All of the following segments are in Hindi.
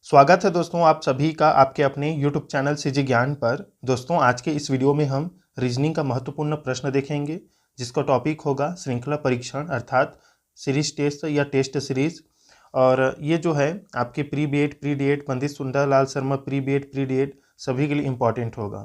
स्वागत है दोस्तों आप सभी का आपके अपने YouTube चैनल सीजी ज्ञान पर। दोस्तों आज के इस वीडियो में हम रीजनिंग का महत्वपूर्ण प्रश्न देखेंगे जिसका टॉपिक होगा श्रृंखला परीक्षण अर्थात सीरीज टेस्ट या टेस्ट सीरीज। और ये जो है आपके pre BEd pre DEd Pandit Sundarlal Sharma pre BEd pre DEd सभी के लिए इम्पॉर्टेंट होगा।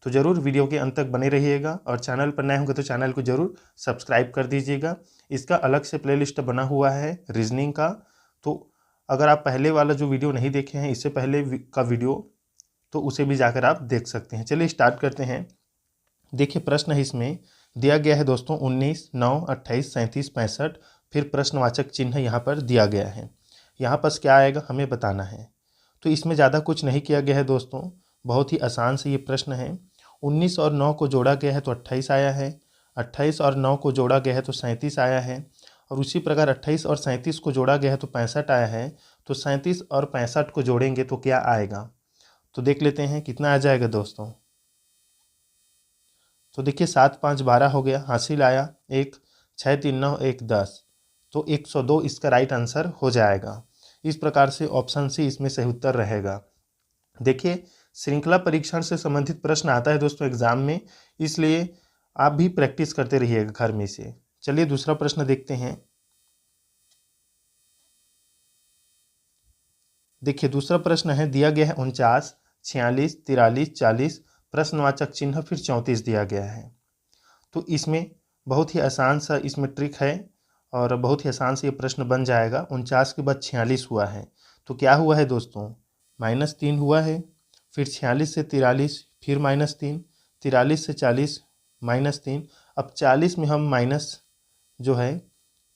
तो ज़रूर वीडियो के अंत तक बने रहिएगा और चैनल पर नए होंगे तो चैनल को ज़रूर सब्सक्राइब कर दीजिएगा। इसका अलग से प्लेलिस्ट बना हुआ है रीजनिंग का, तो अगर आप पहले वाला जो वीडियो नहीं देखे हैं इससे पहले का वीडियो तो उसे भी जाकर आप देख सकते हैं। चलिए स्टार्ट करते हैं। देखिए प्रश्न है इसमें दिया गया है दोस्तों 19, 9, 28, 37, 65। फिर प्रश्नवाचक चिन्ह यहाँ पर दिया गया है। यहाँ पर क्या आएगा हमें बताना है। तो इसमें ज़्यादा कुछ नहीं किया गया है दोस्तों, बहुत ही आसान से ये प्रश्न है। 19 और 9 को जोड़ा गया है तो 28 आया है, 28 और 9 को जोड़ा गया है तो 37 आया है, और उसी प्रकार 28 और 37 को जोड़ा गया है तो 65 आया है। तो 37 और 65 को जोड़ेंगे तो क्या आएगा, तो देख लेते हैं कितना आ जाएगा दोस्तों। तो देखिए 7 5 12 हो गया, हासिल आया 1, 6 3 9 1 10, तो 102 इसका राइट आंसर हो जाएगा। इस प्रकार से ऑप्शन सी इसमें सही उत्तर रहेगा। देखिए श्रृंखला परीक्षण से संबंधित प्रश्न आता है दोस्तों एग्जाम में, इसलिए आप भी प्रैक्टिस करते रहिएगा घर में से। चलिए दूसरा प्रश्न देखते हैं। देखिए दूसरा प्रश्न है दिया गया है 49, 46, 43, 40, प्रश्नवाचक चिन्ह फिर 34 दिया गया है। तो इसमें बहुत ही आसान सा इसमें ट्रिक है और बहुत ही आसान से ये प्रश्न बन जाएगा। 49 के बाद 46 हुआ है तो क्या हुआ है दोस्तों, -3 हुआ है। फिर 46 से 43 फिर -3, 43 से 40 -3। अब 40 में हम माइनस जो है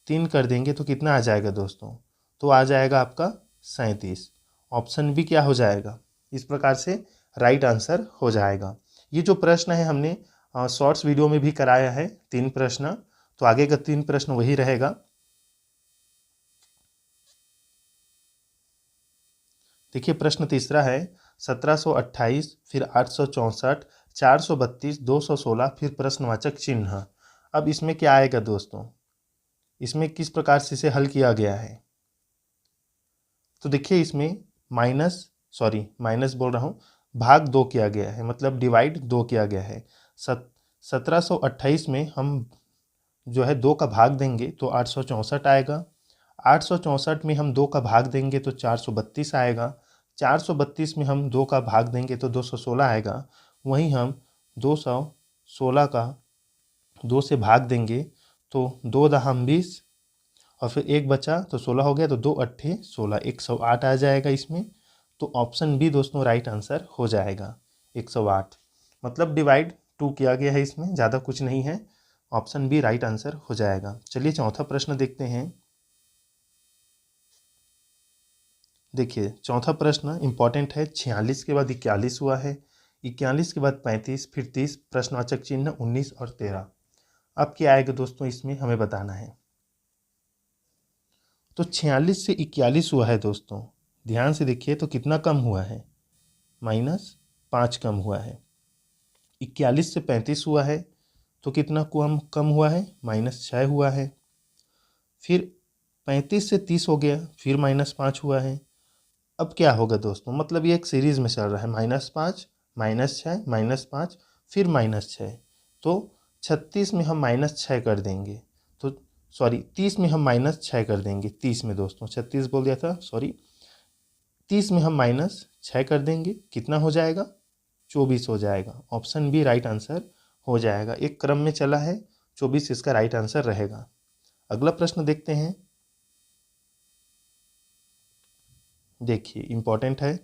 3 कर देंगे तो कितना आ जाएगा दोस्तों, तो आ जाएगा आपका 37। ऑप्शन भी क्या हो जाएगा, इस प्रकार से राइट आंसर हो जाएगा। ये जो प्रश्न है हमने शॉर्ट्स वीडियो में भी कराया है 3 प्रश्न, तो आगे का 3 प्रश्न वही रहेगा। देखिए प्रश्न तीसरा है 1728 फिर 864 432 216 फिर प्रश्नवाचक चिन्ह। अब इसमें क्या आएगा दोस्तों, इसमें किस प्रकार से इसे हल किया गया है। तो देखिए इसमें माइनस बोल रहा हूँ, भाग 2 किया गया है, मतलब डिवाइड 2 किया गया है। 1728 में हम जो है 2 का भाग देंगे तो 864 आएगा। 864 में हम 2 का भाग देंगे तो 432 आएगा। 432 में हम 2 का भाग देंगे तो 216 आएगा। वहीं हम 216 का 2 से भाग देंगे तो 2 दहाम 20 और फिर 1 बचा तो 16 हो गया, तो 2 अट्ठे 16, 108 आ जाएगा इसमें। तो ऑप्शन बी दोस्तों राइट आंसर हो जाएगा 108, मतलब डिवाइड 2 किया गया है, इसमें ज़्यादा कुछ नहीं है। ऑप्शन बी राइट आंसर हो जाएगा। चलिए चौथा प्रश्न देखते हैं। देखिए चौथा प्रश्न इंपॉर्टेंट है। 46 के बाद 41 हुआ है, 41 के बाद 35 फिर 30, प्रश्नवाचक चिन्ह 19 और 13। अब क्या आएगा दोस्तों, इसमें हमें बताना है। तो 46 से 41 हुआ है दोस्तों, ध्यान से देखिए तो कितना कम हुआ है, -5 कम हुआ है। 41 से 35 हुआ है तो कितना कम हुआ है, -6 हुआ है। फिर 35 से 30 हो गया, फिर -5 हुआ है। अब क्या होगा दोस्तों, मतलब ये एक सीरीज में चल रहा है, -5 -6 -5 फिर -6। तो 36 में हम -6 कर देंगे तो 30 में हम -6 कर देंगे। 30 में दोस्तों 36 बोल दिया था, 30 में हम -6 कर देंगे, कितना हो जाएगा, 24 हो जाएगा। ऑप्शन बी राइट आंसर हो जाएगा। एक क्रम में चला है, 24 इसका राइट आंसर रहेगा। अगला प्रश्न देखते हैं। देखिए इंपॉर्टेंट है।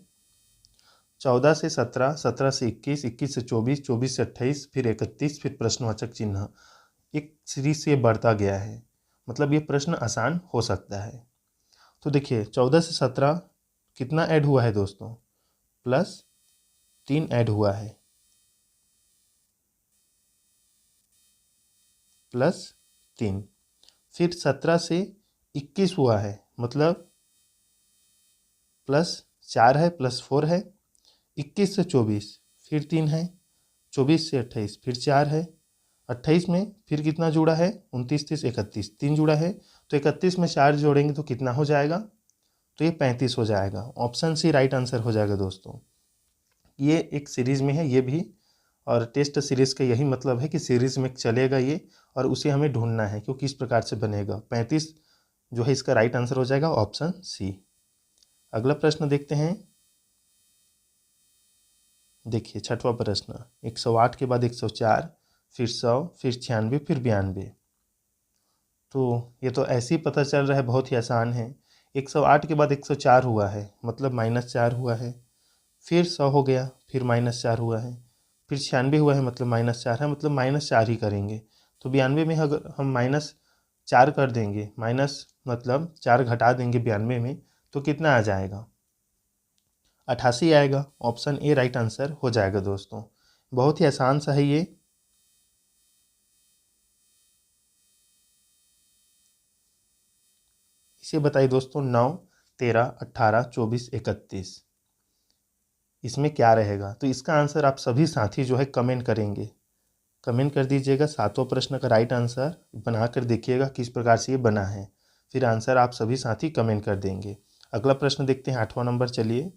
14 से 17, 17 से 21, 21 से 24, 24 से 28 फिर 31 फिर प्रश्नवाचक चिन्ह। एक सीरीज से बढ़ता गया है, मतलब ये प्रश्न आसान हो सकता है। तो देखिए 14 से 17 कितना ऐड हुआ है दोस्तों, +3 ऐड हुआ है, +3। फिर 17 से 21 हुआ है, मतलब +4 है, +4 है। 21 से 24 फिर 3 है, 24 से 28 फिर 4 है, 28 में फिर कितना जुड़ा है, 29 30 31 3 जुड़ा है। तो 31 में 4 जोड़ेंगे तो कितना हो जाएगा, तो ये 35 हो जाएगा। ऑप्शन सी राइट आंसर हो जाएगा दोस्तों। ये एक सीरीज़ में है ये भी, और टेस्ट सीरीज़ का यही मतलब है कि सीरीज़ में चलेगा ये, और उसे हमें ढूंढना है क्योंकि इस प्रकार से बनेगा। 35 जो है इसका राइट आंसर हो जाएगा ऑप्शन सी। अगला प्रश्न देखते हैं। देखिए छठवां प्रश्न, 108 के बाद 104, फिर 100, फिर 96, फिर 92। तो ये तो ऐसे ही पता चल रहा है, बहुत ही आसान है। 108 के बाद 104 हुआ है, मतलब -4 हुआ है। फिर 100 हो गया, फिर -4 हुआ है। फिर 96 हुआ है, मतलब -4 है, मतलब -4 ही करेंगे। तो 92 में अगर हम -4 कर देंगे, माइनस मतलब 4 घटा देंगे 92 में, तो कितना आ जाएगा? 88 आएगा। ऑप्शन ए राइट आंसर हो जाएगा दोस्तों। बहुत ही आसान सा है ये। इसे बताइए दोस्तों, 9, 13, 18, 24, 31 इसमें क्या रहेगा? तो इसका आंसर आप सभी साथी जो है कमेंट करेंगे, कमेंट कर दीजिएगा। सातों प्रश्न का राइट आंसर बनाकर देखिएगा किस प्रकार से ये बना है, फिर आंसर आप सभी साथी कमेंट कर देंगे। अगला प्रश्न देखते हैं, 8वां नंबर। चलिए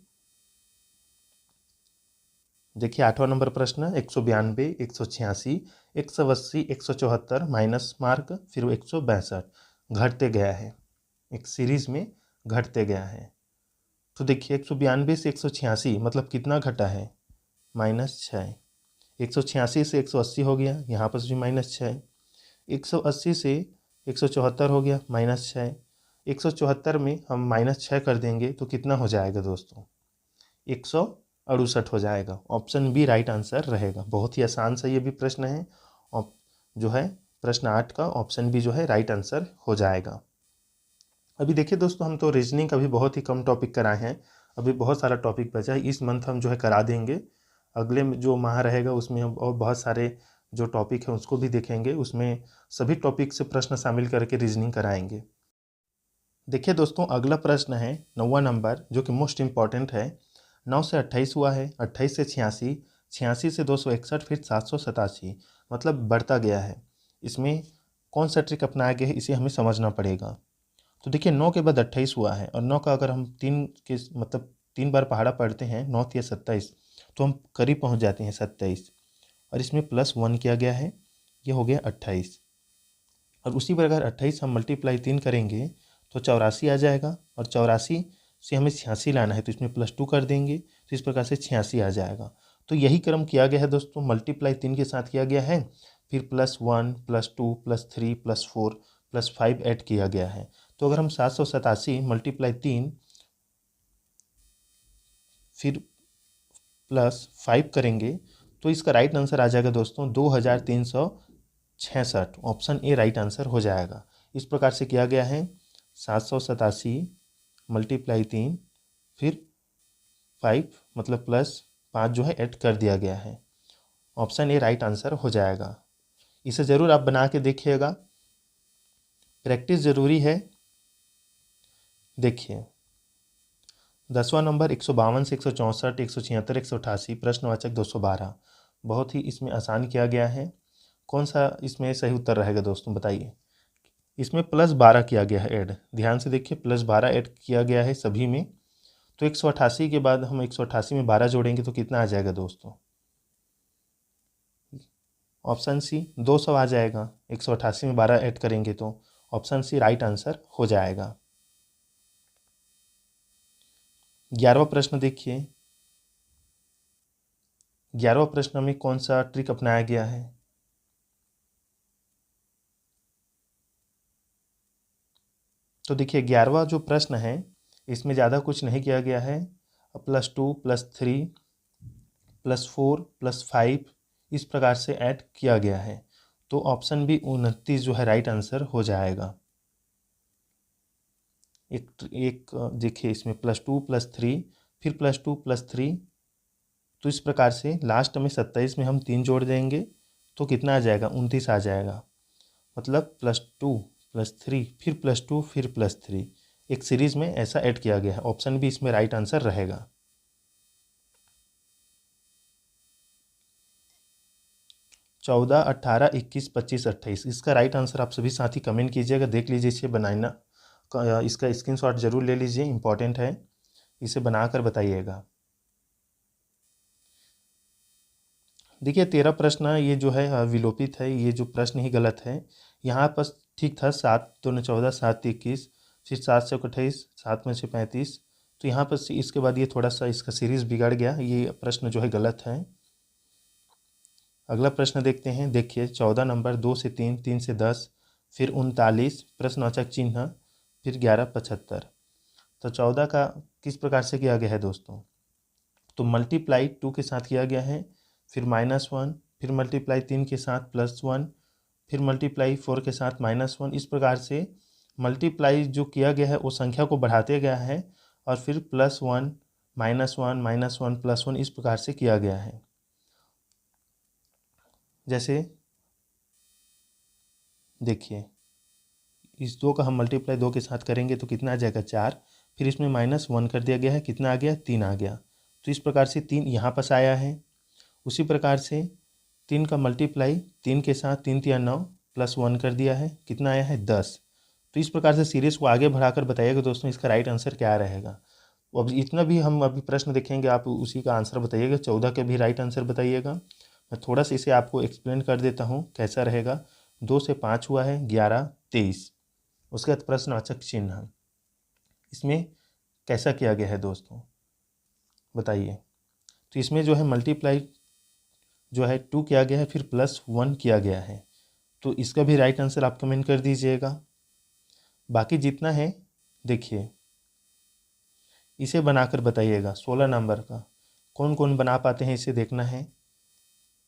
देखिए 8वां नंबर प्रश्न, 192, 186, 180, 174 माइनस मार्क, फिर 162 घटते गया है, एक सीरीज में घटते गया है। तो देखिए 192 से 186 मतलब कितना घटा है? -6। 186 से 180 हो गया, यहाँ पर भी -6। 180 से 174 हो गया, -6। 174 में हम -6 कर देंगे तो कितना हो जाएगा दोस्तों? 168 हो जाएगा। ऑप्शन बी राइट आंसर रहेगा। बहुत ही आसान सा ये भी प्रश्न है, और जो है प्रश्न 8 का ऑप्शन बी जो है राइट आंसर हो जाएगा। अभी देखिए दोस्तों, हम तो रीजनिंग का भी बहुत ही कम टॉपिक कराए हैं, अभी बहुत सारा टॉपिक बचा है। इस मंथ हम जो है करा देंगे, अगले जो माह रहेगा उसमें हम और बहुत सारे जो टॉपिक हैं उसको भी देखेंगे, उसमें सभी टॉपिक से प्रश्न शामिल करके रीजनिंग कराएंगे। देखिए दोस्तों, अगला प्रश्न है 9वां नंबर, जो कि मोस्ट इम्पॉर्टेंट है। 9 से 28 हुआ है, 28 से 86, 86 से 261, फिर 787 मतलब बढ़ता गया है। इसमें कौन सा ट्रिक अपनाया गया है, इसे हमें समझना पड़ेगा। तो देखिए 9 के बाद 28 हुआ है, और 9 का अगर हम 3 के मतलब 3 बार पहाड़ा पढ़ते हैं, 9 या 27, तो हम करीब पहुंच जाते हैं 27, और इसमें +1 किया गया है, ये हो गया 28। और उसी पर अगर 28 हम मल्टीप्लाई 3 करेंगे तो 84 आ जाएगा, और 84 से हमें 86 लाना है, तो इसमें +2 कर देंगे, तो इस प्रकार से 86 आ जाएगा। तो यही क्रम किया गया है दोस्तों, मल्टीप्लाई 3 के साथ किया गया है, फिर +1, +2, +3, +4, +5 ऐड किया गया है। तो अगर हम 787 मल्टीप्लाई 3 फिर +5 करेंगे तो इसका राइट आंसर आ जाएगा दोस्तों 2366। ऑप्शन ए राइट आंसर हो जाएगा। इस प्रकार से किया गया है, 787 मल्टीप्लाई 3 फिर 5 मतलब +5 जो है ऐड कर दिया गया है। ऑप्शन ए राइट आंसर हो जाएगा। इसे ज़रूर आप बना के देखिएगा, प्रैक्टिस ज़रूरी है। देखिए 10वां नंबर, 152 से 164, 176, 188 प्रश्नवाचक 212। बहुत ही इसमें आसान किया गया है। कौन सा इसमें सही उत्तर रहेगा दोस्तों, बताइए। इसमें +12 किया गया है ऐड, ध्यान से देखिए, +12 ऐड किया गया है सभी में। तो 188 के बाद हम 188 में 12 जोड़ेंगे तो कितना आ जाएगा दोस्तों? ऑप्शन सी 200 आ जाएगा। 188 में 12 ऐड करेंगे तो ऑप्शन सी राइट आंसर हो जाएगा। 11वां प्रश्न देखिए, 11वां प्रश्न में कौन सा ट्रिक अपनाया गया है? तो देखिए 11वां जो प्रश्न है, इसमें ज़्यादा कुछ नहीं किया गया है। +2, +3, +4, +5 इस प्रकार से ऐड किया गया है। तो ऑप्शन बी 29 जो है राइट आंसर हो जाएगा। एक देखिए इसमें +2, +3 फिर +2, +3, तो इस प्रकार से लास्ट में 27 में हम 3 जोड़ देंगे तो कितना आ जाएगा? 29 आ जाएगा। मतलब +2, +3 फिर +2 फिर +3, एक सीरीज में ऐसा ऐड किया गया है। ऑप्शन बी इसमें राइट आंसर रहेगा। 14, 18, 21, 25, 28 इसका राइट आंसर आप सभी साथी कमेंट कीजिएगा, देख लीजिए इसे बनाना इसका स्क्रीनशॉट जरूर ले लीजिए, इम्पॉर्टेंट है, इसे बनाकर बताइएगा। देखिए 13 प्रश्न ये जो है विलोपित है, ये जो प्रश्न ही गलत है। यहाँ पर ठीक था 7 2 14 7 21, फिर 7 से 28, 7 में से 35, तो यहाँ पर इसके बाद ये थोड़ा सा इसका सीरीज बिगड़ गया, ये प्रश्न जो है गलत है। अगला प्रश्न देखते हैं। देखिए 14 नंबर 2 से 3, 3 से 10, फिर 39, प्रश्नवाचक चिन्ह, फिर 1175। तो 14 का किस प्रकार से किया गया है दोस्तों? तो मल्टीप्लाई 2 के साथ किया गया है, फिर -1, फिर मल्टीप्लाई 3 के साथ +1, फिर मल्टीप्लाई 4 के साथ -1। इस प्रकार से मल्टीप्लाई जो किया गया है वो संख्या को बढ़ाते गया है, और फिर +1 -1 -1 +1 इस प्रकार से किया गया है। जैसे देखिए इस 2 का हम मल्टीप्लाई 2 के साथ करेंगे तो कितना आ जाएगा 4, फिर इसमें -1 कर दिया गया है, कितना आ गया 3 आ गया। तो इस प्रकार से 3 यहाँ पास आया है। उसी प्रकार से 3 का मल्टीप्लाई 3 के साथ 3 3 9 +1 कर दिया है, कितना आया है 10। तो इस प्रकार से सीरीज़ को आगे बढ़ाकर बताइएगा दोस्तों इसका राइट आंसर क्या रहेगा। अब इतना भी हम अभी प्रश्न देखेंगे, आप उसी का आंसर बताइएगा। 14 के भी राइट आंसर बताइएगा। मैं थोड़ा सा इसे आपको एक्सप्लेन कर देता हूँ कैसा रहेगा। 2 से 5 हुआ है 11 23, उसके बाद प्रश्नवाचक चिन्ह, इसमें कैसा किया गया है दोस्तों बताइए। तो इसमें जो है मल्टीप्लाई जो है 2 किया गया है, फिर +1 किया गया है, तो इसका भी राइट आंसर आप कमेंट कर दीजिएगा। बाकी जितना है देखिए इसे बनाकर बताइएगा। 16 नंबर का कौन कौन बना पाते हैं इसे देखना है,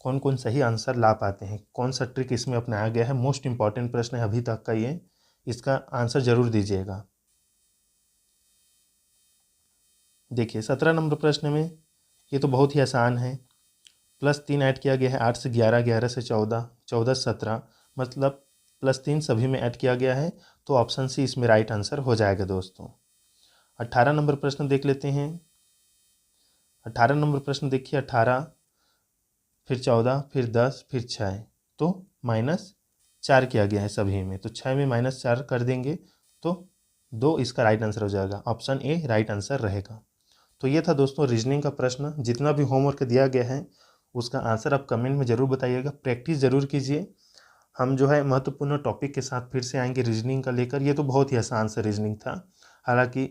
कौन कौन सही आंसर ला पाते हैं, कौन सा ट्रिक इसमें अपनाया गया है। मोस्ट इंपॉर्टेंट प्रश्न है अभी तक का ये, इसका आंसर जरूर दीजिएगा। देखिए 17 नंबर प्रश्न में ये तो बहुत ही आसान है। +3 ऐड किया गया है 8 से 11, 11 से 14, 14 से 17, मतलब +3 सभी में ऐड किया गया है, तो ऑप्शन सी इसमें राइट आंसर हो जाएगा दोस्तों। 18 नंबर प्रश्न देख लेते हैं। 18 नंबर प्रश्न देखिए 18, फिर 14, फिर 10, फिर 6, तो -4 किया गया है सभी में, तो 6 में -4 कर देंगे तो 2 इसका राइट आंसर हो जाएगा। ऑप्शन ए राइट आंसर रहेगा। तो ये था दोस्तों रीजनिंग का प्रश्न। जितना भी होमवर्क दिया गया है उसका आंसर आप कमेंट में ज़रूर बताइएगा, प्रैक्टिस ज़रूर कीजिए। हम जो है महत्वपूर्ण टॉपिक के साथ फिर से आएंगे रीजनिंग का लेकर। ये तो बहुत ही आसान सा रीजनिंग था, हालांकि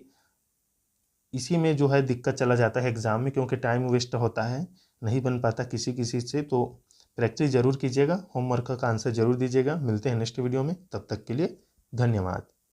इसी में जो है दिक्कत चला जाता है एग्ज़ाम में, क्योंकि टाइम वेस्ट होता है, नहीं बन पाता किसी किसी से। तो प्रैक्टिस ज़रूर कीजिएगा, होमवर्क का आंसर ज़रूर दीजिएगा। मिलते हैं नेक्स्ट वीडियो में, तब तक के लिए धन्यवाद।